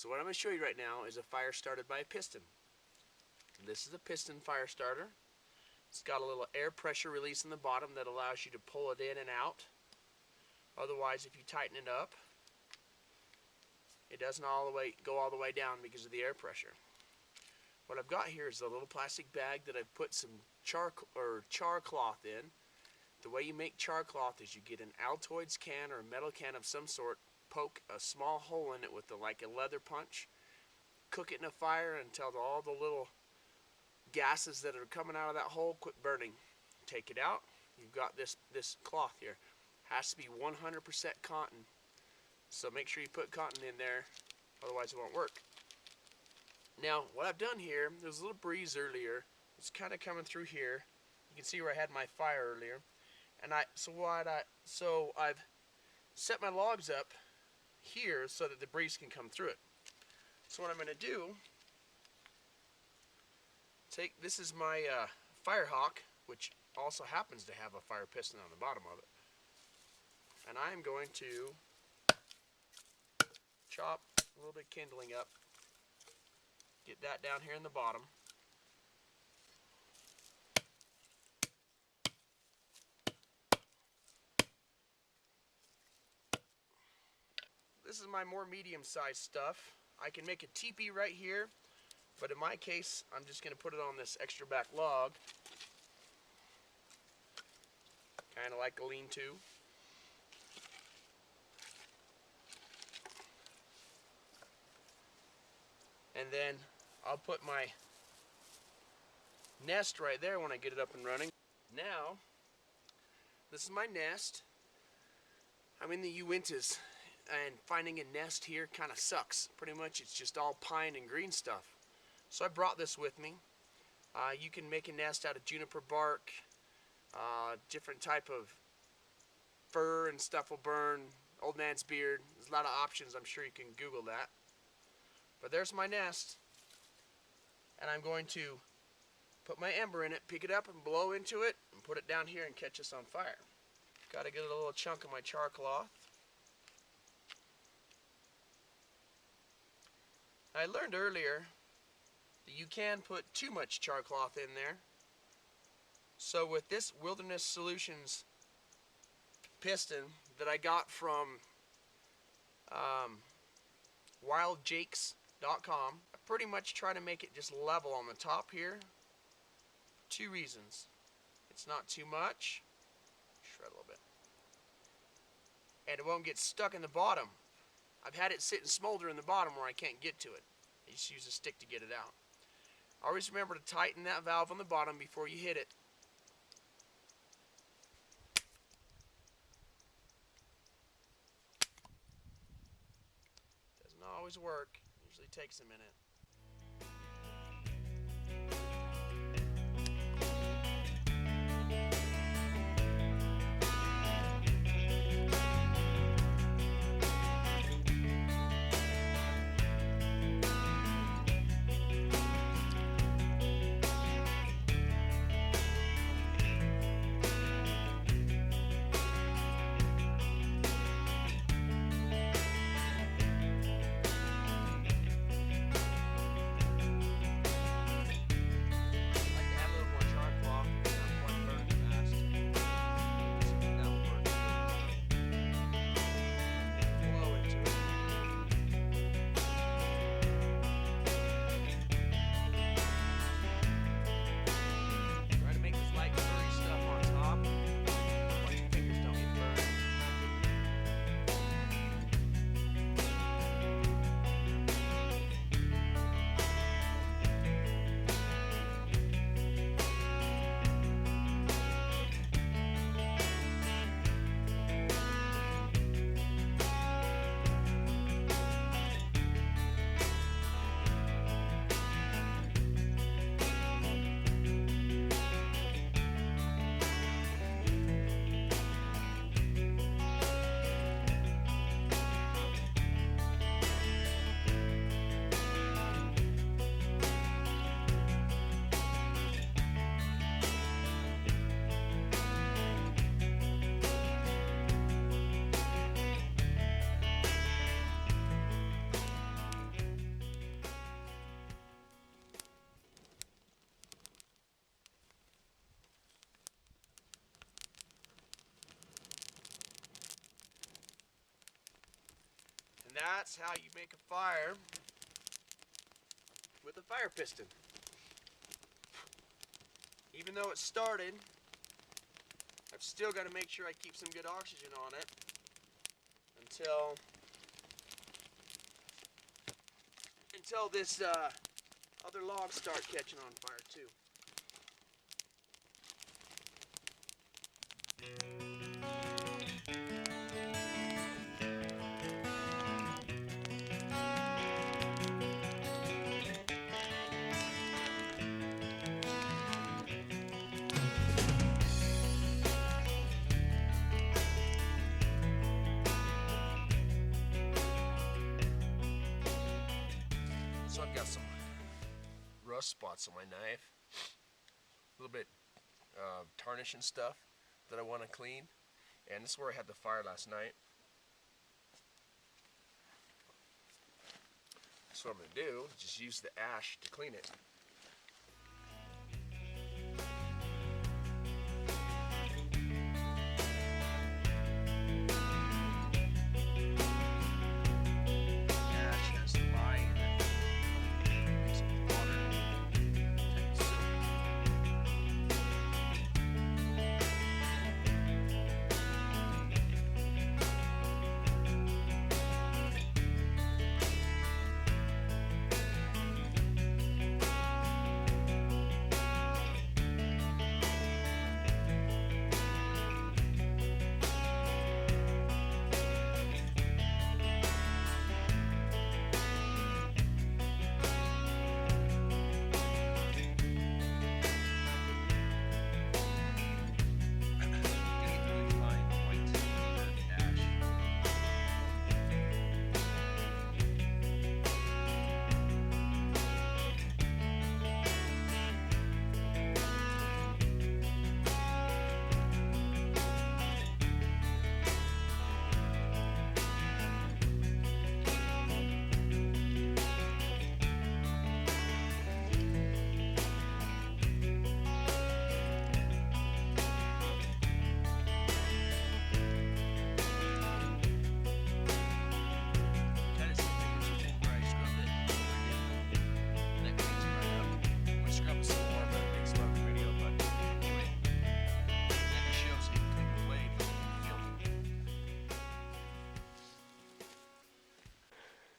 So what I'm going to show you right now is a fire started by a piston. This is a piston fire starter. It's got a little air pressure release in the bottom that allows you to pull it in and out. Otherwise, if you tighten it up, it doesn't go all the way down because of the air pressure. What I've got here is a little plastic bag that I've put some char cloth in. The way you make char cloth is you get an Altoids can or a metal can of some sort, poke a small hole in it with like a leather punch, cook it in a fire until all the little gases that are coming out of that hole quit burning. Take it out. You've got this cloth here. Has to be 100% cotton. So make sure you put cotton in there, otherwise it won't work. Now, what I've done here, there was a little breeze earlier. It's kind of coming through here. You can see where I had my fire earlier. And so I've set my logs up here so that the breeze can come through it. So what I'm going to do, this is my Firehawk, which also happens to have a fire piston on the bottom of it. And I'm going to chop a little bit of kindling up. Get that down here in the bottom. This is my more medium-sized stuff. I can make a teepee right here, but in my case, I'm just going to put it on this extra back log. Kind of like a lean-to. And then I'll put my nest right there when I get it up and running. Now, this is my nest. I'm in the Uintas, and finding a nest here kind of sucks. Pretty much it's just all pine and green stuff. So I brought this with me. You can make a nest out of juniper bark, different type of fir and stuff will burn, old man's beard. There's a lot of options. I'm sure you can Google that. But there's my nest, and I'm going to put my ember in it, pick it up and blow into it, and put it down here and catch us on fire. Got to get a little chunk of my char cloth. I learned earlier that you can put too much char cloth in there. So with this Wilderness Solutions piston that I got from WildJakes.com, I pretty much try to make it just level on the top here. Two reasons. It's not too much. Shred a little bit. And it won't get stuck in the bottom. I've had it sit and smolder in the bottom where I can't get to it. I just use a stick to get it out. Always remember to tighten that valve on the bottom before you hit it. Doesn't always work. Usually takes a minute. that's how you make a fire with a fire piston. Even though it's started, I've still got to make sure I keep some good oxygen on it until this other logs start catching on fire too. So I've got some rust spots on my knife, a little bit tarnish and stuff that I want to clean, and this is where I had the fire last night. So what I'm going to do is just use the ash to clean it.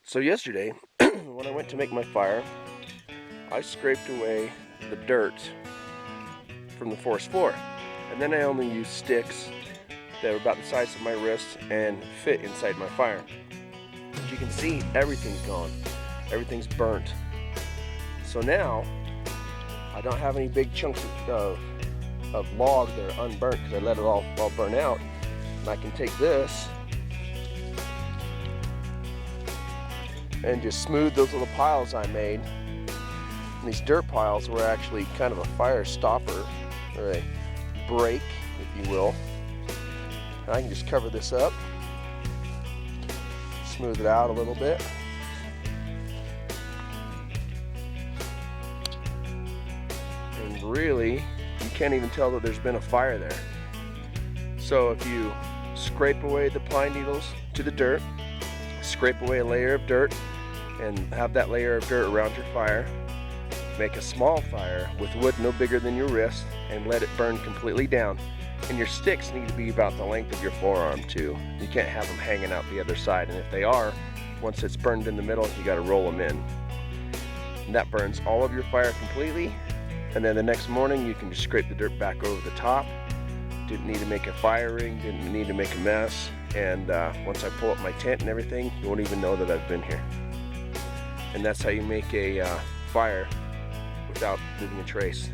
So yesterday, when I went to make my fire, I scraped away the dirt from the forest floor. And then I only used sticks that were about the size of my wrist and fit inside my fire. As you can see, everything's gone. Everything's burnt. So now, I don't have any big chunks of log that are unburnt because I let it all burn out. And I can take this and just smooth those little piles I made. And these dirt piles were actually kind of a fire stopper, or a break, if you will. And I can just cover this up, smooth it out a little bit. And really, you can't even tell that there's been a fire there. So if you scrape away the pine needles to the dirt, scrape away a layer of dirt, and have that layer of dirt around your fire, make a small fire with wood no bigger than your wrist, and let it burn completely down. And your sticks need to be about the length of your forearm too. You can't have them hanging out the other side, and if they are, once it's burned in the middle, you got to roll them in. And that burns all of your fire completely, and then the next morning you can just scrape the dirt back over the top. Didn't need to make a fire ring, didn't need to make a mess, and once I pull up my tent and everything, you won't even know that I've been here. And that's how you make a fire without leaving a trace.